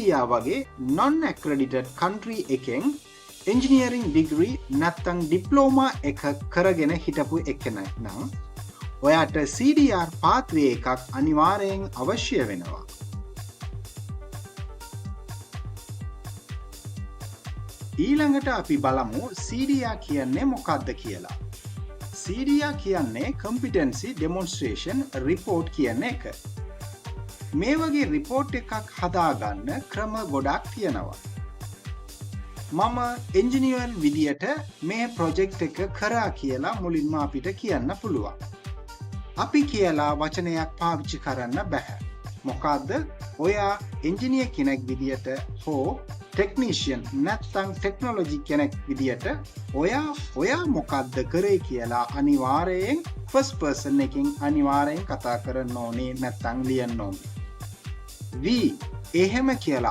සීරියා වගේ non accredited country එකෙන් engineering degree නැත්තම් diploma එක කරගෙන හිටපු එකෙක් නම් ඔයාට CDR pathway එකක් අනිවාර්යෙන් අවශ්‍ය වෙනවා. ඊළඟට අපි බලමු CDR කියන්නේ මොකක්ද කියලා. CDR කියන්නේ competency demonstration report කියන එක. මේ වගේ report එකක් හදාගන්න ක්‍රම ගොඩක් තියෙනවා. මම engineer විදියට මේ project එක කරා කියලා මුලින්ම අපිට කියන්න පුළුවන්. අපි කියලා වචනයක් පාවිච්චි කරන්න බෑ. මොකද්ද? ඔයා engineer කෙනෙක් විදියට හෝ technician නැත්නම් technology කෙනෙක් විදියට ඔයා මොකද්ද කරේ කියලා අනිවාර්යෙන් first person එකකින් අනිවාර්යෙන් කතා කරන්න ඕනේ නැත්නම් ලියන්න ඕනේ. we එහෙම කියලා